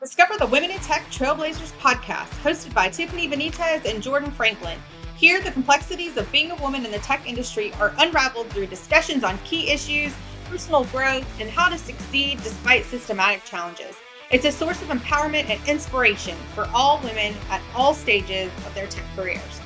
Discover the Women in Tech Trailblazers podcast, hosted by Tiffany, Benitez, and Jordan Franklin. Here, the complexities of being a woman in the tech industry are unraveled through discussions on key issues, personal growth, and how to succeed despite systematic challenges. It's a source of empowerment and inspiration for all women at all stages of their tech careers.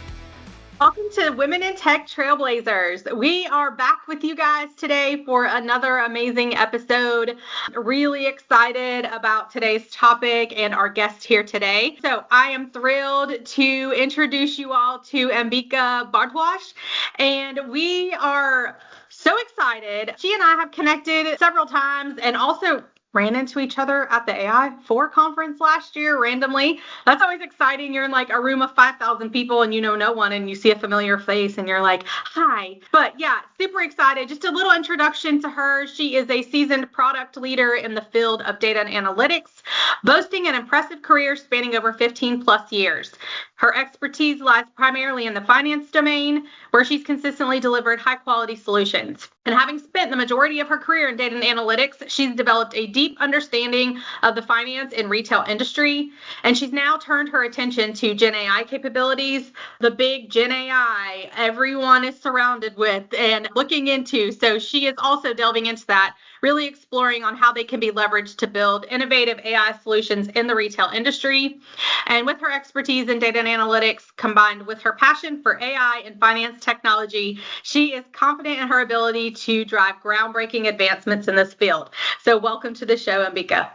Welcome to Women in Tech Trailblazers. We are back with you guys today for another amazing episode. Really excited about today's topic and our guest here today. So I am thrilled to introduce you all to Ambika Bhardwaj, and we are so excited. She and I have connected several times and also ran into each other at the AI4 conference last year randomly. That's always exciting. You're in like a room of 5,000 people and you know no one, and you see a familiar face and you're like, hi. But yeah, super excited. Just a little introduction to her. She is a seasoned product leader in the field of data and analytics, boasting an impressive career spanning over 15 plus years. Her expertise lies primarily in the finance domain, where she's consistently delivered high quality solutions. And having spent the majority of her career in data and analytics, she's developed a deep understanding of the finance and retail industry. And she's now turned her attention to Gen AI capabilities, the big Gen AI everyone is surrounded with and looking into. So she is also delving into that, really exploring on how they can be leveraged to build innovative AI solutions in the retail industry. And with her expertise in data and analytics, combined with her passion for AI and finance technology, she is confident in her ability to drive groundbreaking advancements in this field. So welcome to the show, Ambika.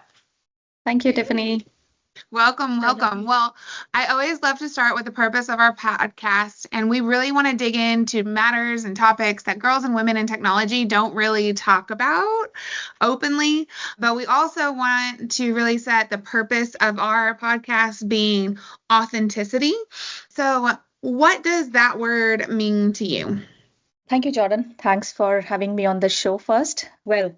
Thank you, Tiffany. Welcome. Well, I always love to start with the purpose of our podcast, and we really want to dig into matters and topics that girls and women in technology don't really talk about openly, but we also want to really set the purpose of our podcast being authenticity. So what does that word mean to you? Thank you, Jordan. Thanks for having me on the show first. Well,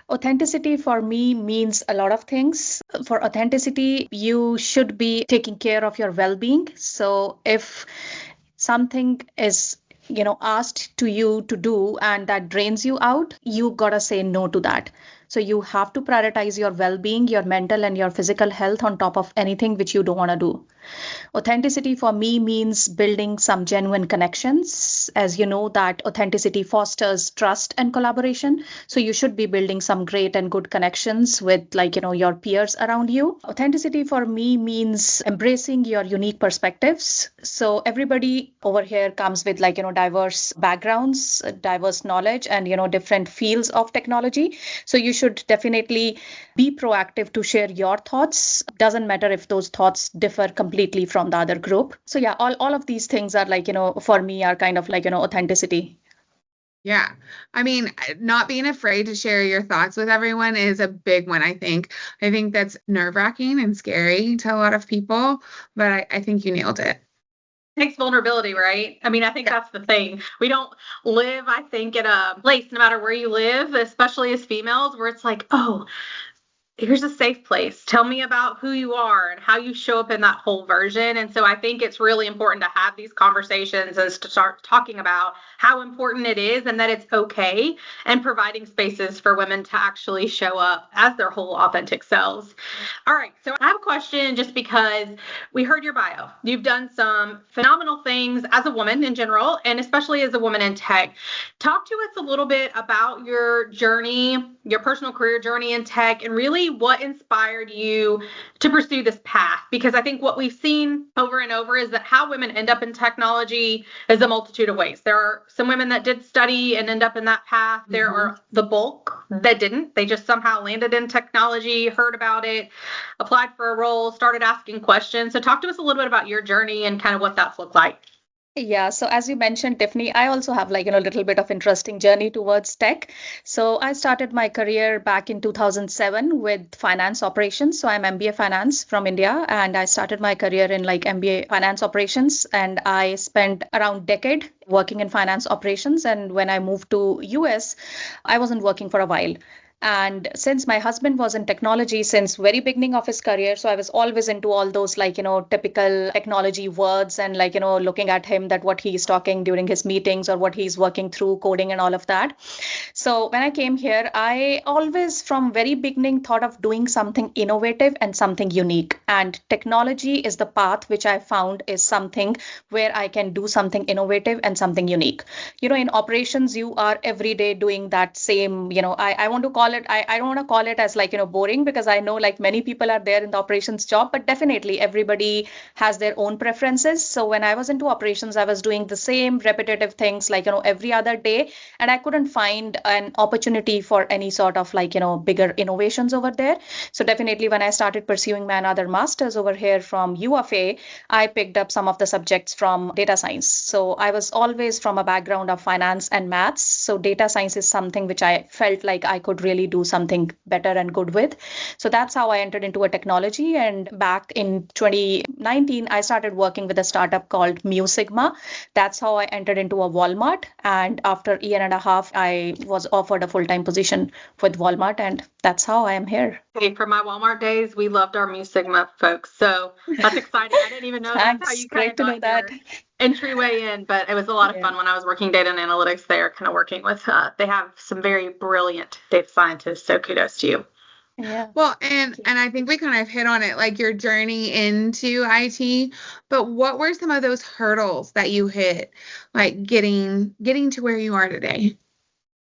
authenticity for me means a lot of things. For authenticity, you should be taking care of your well-being. So if something is asked to you to do and that drains you out, you gotta say no to that. So you have to prioritize your well-being, your mental and your physical health on top of anything which you don't want to do. Authenticity for me means building some genuine connections. As you know, that authenticity fosters trust and collaboration. So you should be building some great and good connections with your peers around you. Authenticity for me means embracing your unique perspectives. So everybody over here comes with diverse backgrounds, diverse knowledge, and different fields of technology. So you should definitely be proactive to share your thoughts. Doesn't matter if those thoughts differ completely from the other group. So yeah, all of these things are for me are kind of authenticity. Yeah. I mean, not being afraid to share your thoughts with everyone is a big one, I think. I think that's nerve-wracking and scary to a lot of people, but I think you nailed it. Takes vulnerability, right? I mean, I think that's the thing. We don't live, I think, in a place, no matter where you live, especially as females, where it's like, oh, here's a safe place. Tell me about who you are and how you show up in that whole version. And so I think it's really important to have these conversations and to start talking about how important it is and that it's okay, and providing spaces for women to actually show up as their whole authentic selves. All right. So I have a question, just because we heard your bio. You've done some phenomenal things as a woman in general, and especially as a woman in tech. Talk to us a little bit about your journey, your personal career journey in tech, and really what inspired you to pursue this path. Because I think what we've seen over and over is that how women end up in technology is a multitude of ways. There are some women that did study and end up in that path. There are the bulk that didn't. They just somehow landed in technology, heard about it, applied for a role, started asking questions. So talk to us a little bit about your journey and kind of what that's looked like. Yeah, so as you mentioned, Tiffany, I also have a little bit of interesting journey towards tech. So I started my career back in 2007 with finance operations. So I'm MBA finance from India, and I started my career in MBA finance operations, and I spent around a decade working in finance operations. And when I moved to US, I wasn't working for a while. And since my husband was in technology since very beginning of his career, so I was always into all those typical technology words and looking at him that what he's talking during his meetings or what he's working through coding and all of that. So when I came here, I always from very beginning thought of doing something innovative and something unique. And technology is the path which I found is something where I can do something innovative and something unique. In operations, you are every day doing that same, I want to call it, I don't want to call it as boring, because I know many people are there in the operations job, but definitely everybody has their own preferences. So when I was into operations, I was doing the same repetitive things every other day, and I couldn't find an opportunity for any sort of bigger innovations over there. So definitely when I started pursuing my another master's over here from UFA, I picked up some of the subjects from data science. So I was always from a background of finance and maths. So data science is something which I felt like I could really do something better and good with. So that's how I entered into a technology. And back in 2019, I started working with a startup called Mu Sigma. That's how I entered into a Walmart. And after a year and a half, I was offered a full-time position with Walmart. And that's how I am here. Hey, for my Walmart days, we loved our Mu Sigma folks. So that's exciting. I didn't even know that's how you kind of got your entryway in, but it was a lot of fun when I was working data and analytics there, kind of working with, they have some very brilliant data scientists. So kudos to you. Yeah. Well, and I think we kind of hit on it, like your journey into IT, but what were some of those hurdles that you hit, like getting to where you are today?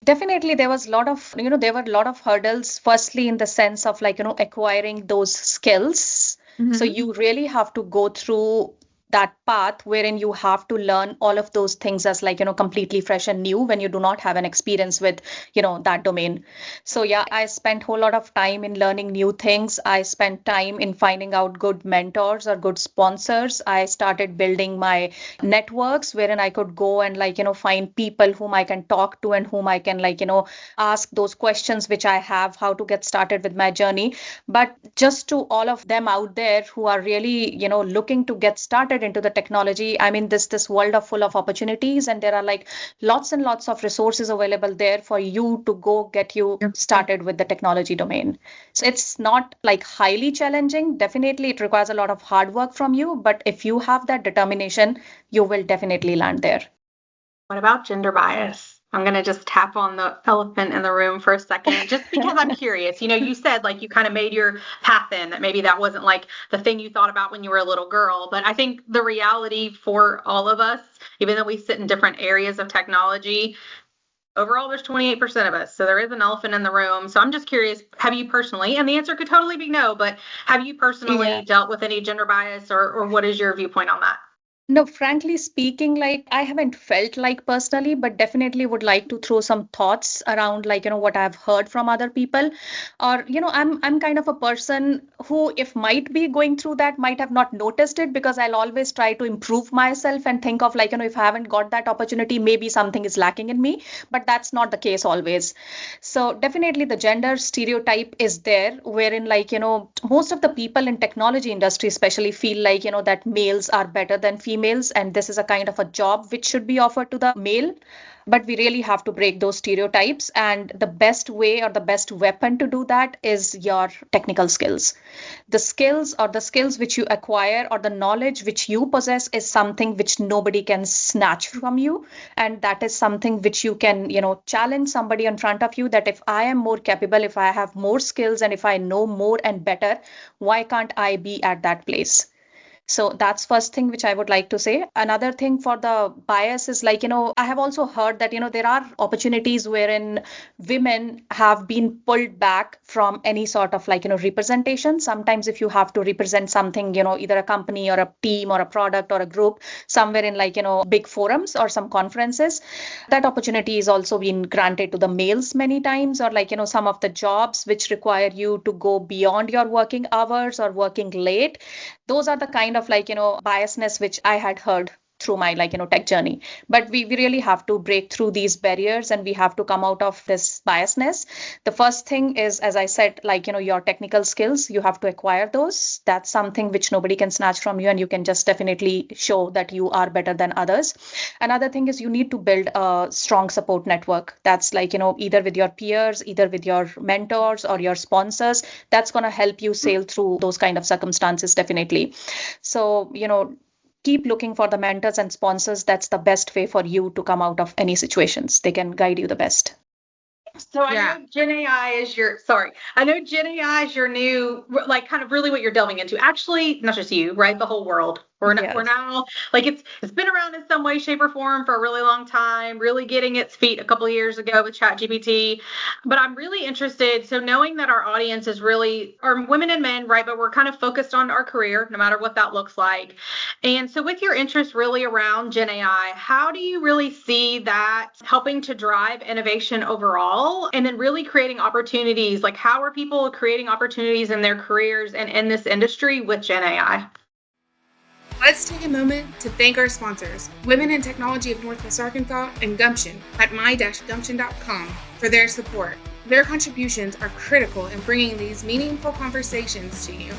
Definitely, there was a lot of, there were a lot of hurdles, firstly, in the sense of acquiring those skills. Mm-hmm. So you really have to go through that path wherein you have to learn all of those things as completely fresh and new when you do not have an experience with, that domain. So yeah, I spent a whole lot of time in learning new things. I spent time in finding out good mentors or good sponsors. I started building my networks wherein I could go and find people whom I can talk to and whom I can ask those questions which I have, how to get started with my journey. But just to all of them out there who are really, looking to get started into the technology, I mean, this world of full of opportunities, and there are lots and lots of resources available there for you to go get you started with the technology domain. So it's not highly challenging. Definitely it requires a lot of hard work from you, but if you have that determination, you will definitely land there. What about gender bias? I'm going to just tap on the elephant in the room for a second, just because I'm curious. You said you kind of made your path in, that maybe that wasn't the thing you thought about when you were a little girl. But I think the reality for all of us, even though we sit in different areas of technology, overall, there's 28% of us. So there is an elephant in the room. So I'm just curious, have you personally, and the answer could totally be no, but have you personally dealt with any gender bias, or what is your viewpoint on that? No, frankly speaking, I haven't felt personally, but definitely would like to throw some thoughts around what I've heard from other people. Or, I'm kind of a person who, if might be going through that, might have not noticed it, because I'll always try to improve myself and think of if I haven't got that opportunity, maybe something is lacking in me, but that's not the case always. So definitely the gender stereotype is there, wherein most of the people in technology industry especially feel that males are better than females, and this is a kind of a job which should be offered to the male. But we really have to break those stereotypes, and the best way or the best weapon to do that is your technical skills. The skills which you acquire, or the knowledge which you possess, is something which nobody can snatch from you, and that is something which you can challenge somebody in front of you, that if I am more capable, if I have more skills, and if I know more and better, why can't I be at that place? So that's first thing which I would like to say. Another thing for the bias is I have also heard that, there are opportunities wherein women have been pulled back from any sort of representation. Sometimes if you have to represent something, either a company or a team or a product or a group somewhere in big forums or some conferences, that opportunity is also been granted to the males many times, or some of the jobs which require you to go beyond your working hours or working late. Those are the kind of biasness which I had heard through my tech journey. But we really have to break through these barriers, and we have to come out of this biasness. The first thing is, as I said, your technical skills, you have to acquire those. That's something which nobody can snatch from you, and you can just definitely show that you are better than others. Another thing is you need to build a strong support network. That's either with your peers, either with your mentors or your sponsors. That's going to help you sail through those kind of circumstances, definitely. So, keep looking for the mentors and sponsors. That's the best way for you to come out of any situations. They can guide you the best. So I know Gen AI is your new, kind of really what you're delving into. Actually, not just you, right? The whole world. We're now it's been around in some way, shape, or form for a really long time, really getting its feet a couple of years ago with ChatGPT. But I'm really interested. So knowing that our audience is really are women and men, right? But we're kind of focused on our career, no matter what that looks like. And so with your interest really around Gen AI, how do you really see that helping to drive innovation overall? And then really creating opportunities, how are people creating opportunities in their careers and in this industry with Gen AI? Let's take a moment to thank our sponsors, Women in Technology of Northwest Arkansas and Gumption at my-gumption.com for their support. Their contributions are critical in bringing these meaningful conversations to you.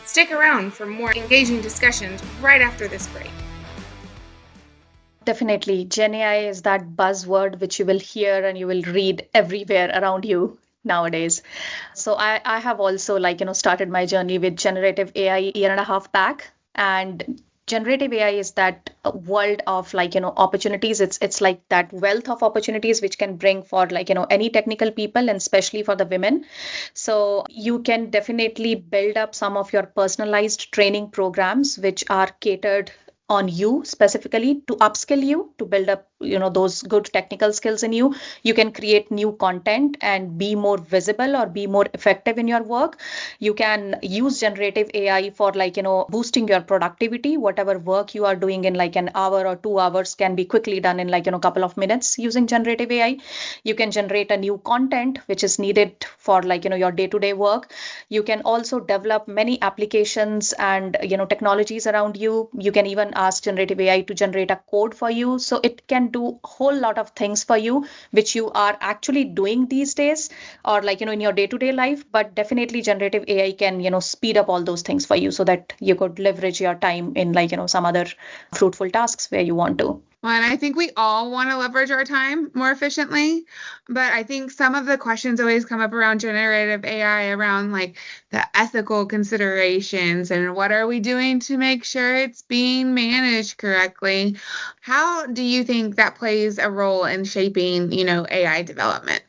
Stick around for more engaging discussions right after this break. Definitely. Gen AI is that buzzword which you will hear and you will read everywhere around you nowadays. So I have also started my journey with generative AI a year and a half back. And generative AI is that world of opportunities. It's like that wealth of opportunities which can bring for any technical people, and especially for the women. So you can definitely build up some of your personalized training programs which are catered on you specifically to upskill you, to build up those good technical skills in you. You can create new content and be more visible or be more effective in your work. You can use generative AI for boosting your productivity. Whatever work you are doing in an hour or 2 hours can be quickly done in a couple of minutes using generative AI. You can generate a new content which is needed for your day-to-day work. You can also develop many applications and technologies around you. You can even ask generative AI to generate a code for you. So it can do a whole lot of things for you, which you are actually doing these days or in your day-to-day life. But definitely generative AI can, speed up all those things for you so that you could leverage your time in some other fruitful tasks where you want to. Well, and I think we all want to leverage our time more efficiently, but I think some of the questions always come up around generative AI around the ethical considerations and what are we doing to make sure it's being managed correctly. How do you think that plays a role in shaping, AI development?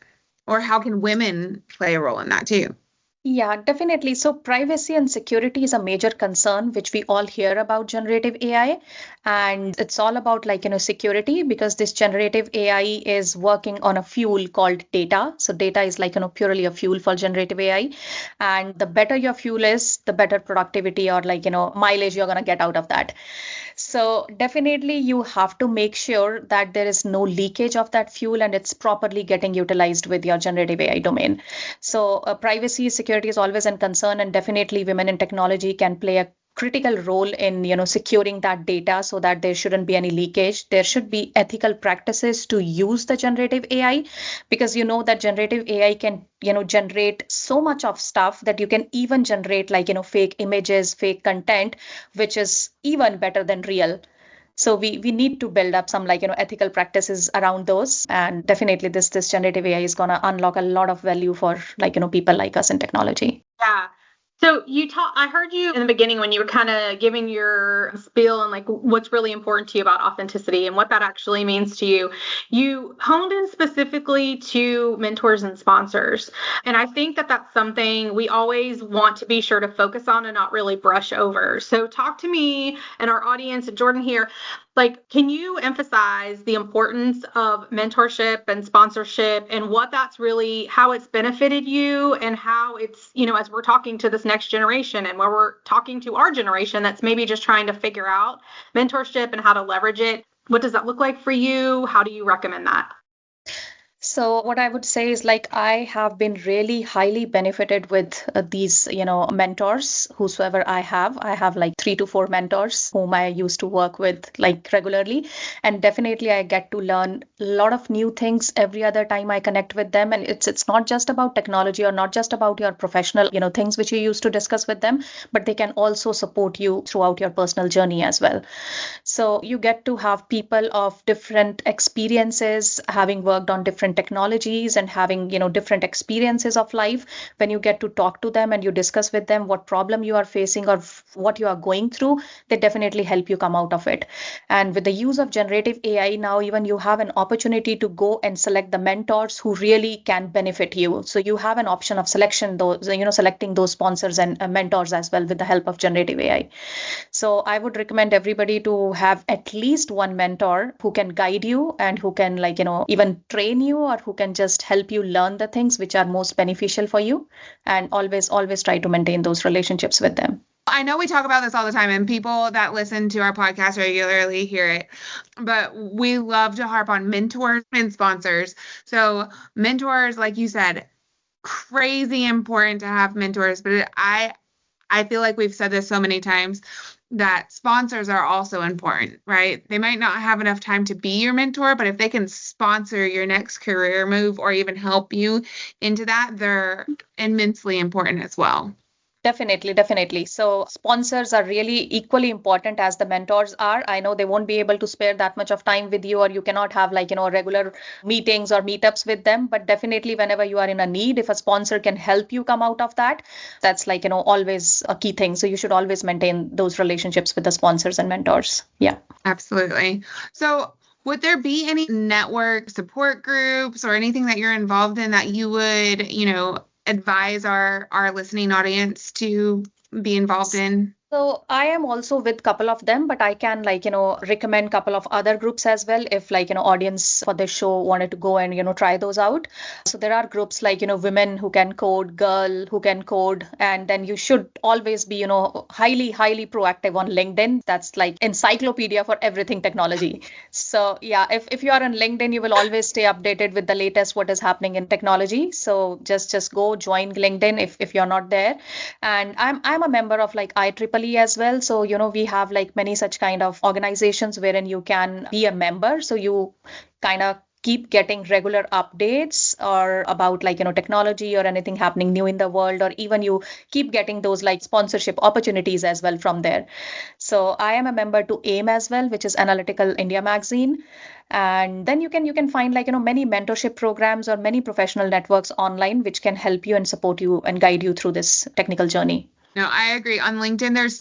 Or how can women play a role in that too? Yeah, definitely. So privacy and security is a major concern, which we all hear about generative AI. And it's all about security, because this generative AI is working on a fuel called data. So data is purely a fuel for generative AI. And the better your fuel is, the better productivity or mileage you're going to get out of that. So definitely you have to make sure that there is no leakage of that fuel and it's properly getting utilized with your generative AI domain. So privacy, security is always a concern, and definitely women in technology can play a critical role in securing that data so that there shouldn't be any leakage. There should be ethical practices to use the generative AI, because that generative AI can generate so much of stuff that you can even generate fake images, fake content, which is even better than real. So we need to build up some ethical practices around those, and definitely this generative AI is going to unlock a lot of value for people like us in technology. Yeah. So I heard you in the beginning when you were kind of giving your spiel and what's really important to you about authenticity and what that actually means to you. You honed in specifically to mentors and sponsors. And I think that that's something we always want to be sure to focus on and not really brush over. So talk to me and our audience, and Jordan here, can you emphasize the importance of mentorship and sponsorship and what that's really, how it's benefited you, and how it's, as we're talking to this next generation and where we're talking to our generation that's maybe just trying to figure out mentorship and how to leverage it, what does that look like for you? How do you recommend that? So what I would say is like I have been really highly benefited with these, mentors, whosoever I have. I have like 3 to 4 mentors whom I used to work with like regularly. And definitely I get to learn a lot of new things every other time I connect with them. And it's not just about technology or not just about your professional, things which you used to discuss with them, but they can also support you throughout your personal journey as well. So you get to have people of different experiences, having worked on different technologies and having, different experiences of life. When you get to talk to them and you discuss with them what problem you are facing or what you are going through, they definitely help you come out of it. And with the use of generative AI now, even you have an opportunity to go and select the mentors who really can benefit you. So you have an option of selection, those, selecting those sponsors and mentors as well with the help of generative AI. So I would recommend everybody to have at least one mentor who can guide you and who can even train you or who can just help you learn the things which are most beneficial for you, and always try to maintain those relationships with them. I know we talk about this all the time and people that listen to our podcast regularly hear it, but we love to harp on mentors and sponsors. So mentors, like you said, crazy important to have mentors, but I feel like we've said this so many times that sponsors are also important, right? They might not have enough time to be your mentor, but if they can sponsor your next career move or even help you into that, they're immensely important as well. Definitely. So sponsors are really equally important as the mentors are. I know they won't be able to spare that much of time with you, or you cannot have regular meetings or meetups with them. But definitely whenever you are in a need, if a sponsor can help you come out of that, that's always a key thing. So you should always maintain those relationships with the sponsors and mentors. Yeah. Absolutely. So would there be any network support groups or anything that you're involved in that you would, advise our listening audience to be involved in? So I am also with couple of them, but I can recommend couple of other groups as well if audience for this show wanted to go and try those out. So there are groups like women who can code, girl who can code, and then you should always be highly proactive on LinkedIn. That's like encyclopedia for everything technology. So yeah, if you are on LinkedIn, you will always stay updated with the latest what is happening in technology. So just go join LinkedIn if you're not there. And I'm a member of like IEEE as well. So, we have like many such kind of organizations wherein you can be a member. So you kind of keep getting regular updates or about technology or anything happening new in the world, or even you keep getting those like sponsorship opportunities as well from there. So I am a member to AIM as well, which is Analytical India magazine. And then you can find many mentorship programs or many professional networks online which can help you and support you and guide you through this technical journey. No, I agree. On LinkedIn, there's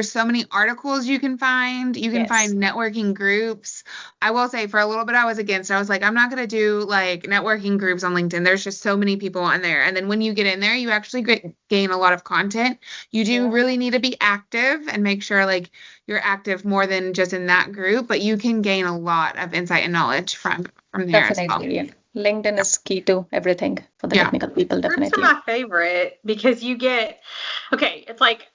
so many articles you can find. You can find networking groups. I will say for a little bit I was against it. I was like, I'm not going to do like networking groups on LinkedIn. There's just so many people on there. And then when you get in there, you actually gain a lot of content. You do really need to be active and make sure like you're active more than just in that group, but you can gain a lot of insight and knowledge from there as well. Yeah. LinkedIn is key to everything for the technical people, definitely. Groups are my favorite because you get, it's like,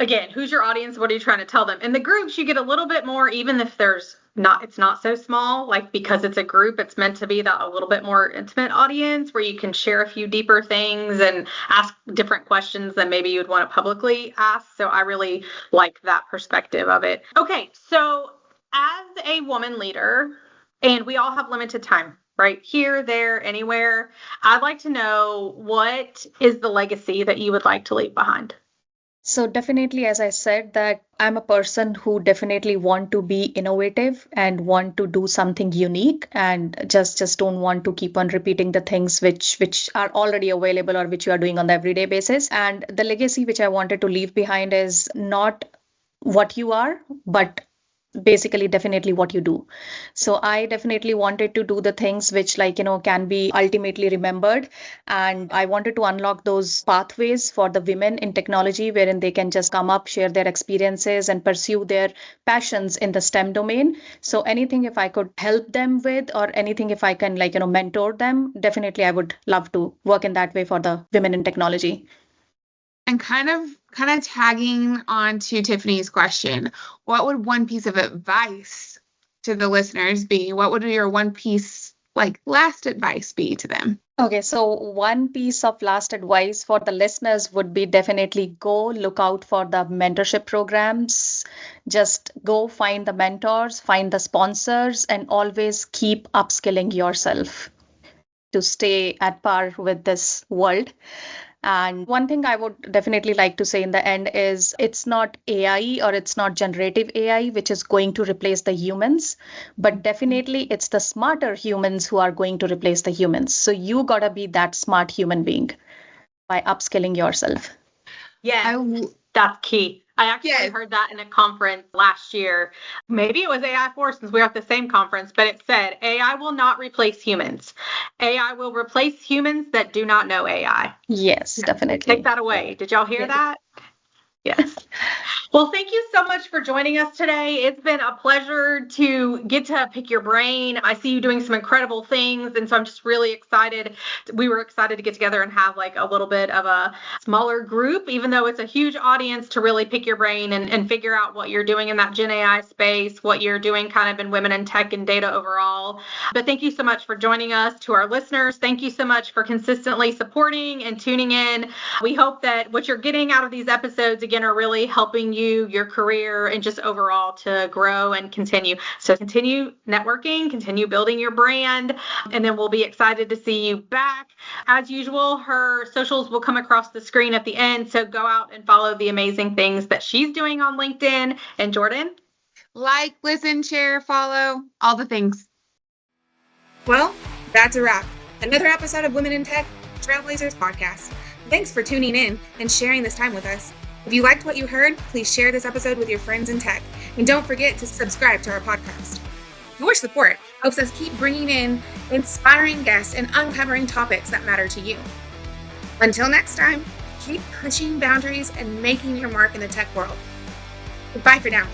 again, who's your audience? What are you trying to tell them? In the groups, you get a little bit more, even if it's not so small, like because it's a group, it's meant to be that a little bit more intimate audience where you can share a few deeper things and ask different questions than maybe you'd want to publicly ask. So I really like that perspective of it. Okay, so as a woman leader, and we all have limited time, right? Here, there, anywhere. I'd like to know, what is the legacy that you would like to leave behind? So definitely, as I said, that I'm a person who definitely want to be innovative and want to do something unique, and just don't want to keep on repeating the things which are already available or which you are doing on the everyday basis. And the legacy which I wanted to leave behind is not what you are, but basically definitely what you do. So I definitely wanted to do the things which can be ultimately remembered, and I wanted to unlock those pathways for the women in technology wherein they can just come up, share their experiences and pursue their passions in the STEM domain. So anything if I could help them with, or anything if I can mentor them, definitely I would love to work in that way for the women in technology. And kind of tagging on to Tiffany's question, what would one piece of advice to the listeners be? What would your one piece last advice be to them? Okay, so one piece of last advice for the listeners would be definitely go look out for the mentorship programs. Just go find the mentors, find the sponsors, and always keep upskilling yourself to stay at par with this world. And one thing I would definitely like to say in the end is it's not AI or it's not generative AI which is going to replace the humans, but definitely it's the smarter humans who are going to replace the humans. So you gotta be that smart human being by upskilling yourself. Yeah, that's key. I actually heard that in a conference last year. Maybe it was AI Force since we were at the same conference, but it said AI will not replace humans. AI will replace humans that do not know AI. Yes, definitely. Take that away. Did y'all hear that? Yes. Well, thank you so much for joining us today. It's been a pleasure to get to pick your brain. I see you doing some incredible things, and so I'm just really excited. We were excited to get together and have a little bit of a smaller group, even though it's a huge audience, to really pick your brain and figure out what you're doing in that Gen AI space, what you're doing kind of in women in tech and data overall. But thank you so much for joining us. To our listeners, thank you so much for consistently supporting and tuning in. We hope that what you're getting out of these episodes, again, are really helping you, your career, and just overall to grow and continue. So continue networking, continue building your brand, and then we'll be excited to see you back. As usual, her socials will come across the screen at the end, so go out and follow the amazing things that she's doing on LinkedIn. And Jordan? Like, listen, share, follow, all the things. Well, that's a wrap. Another episode of Women in Tech, Trailblazers podcast. Thanks for tuning in and sharing this time with us. If you liked what you heard, please share this episode with your friends in tech. And don't forget to subscribe to our podcast. Your support helps us keep bringing in inspiring guests and uncovering topics that matter to you. Until next time, keep pushing boundaries and making your mark in the tech world. Goodbye for now.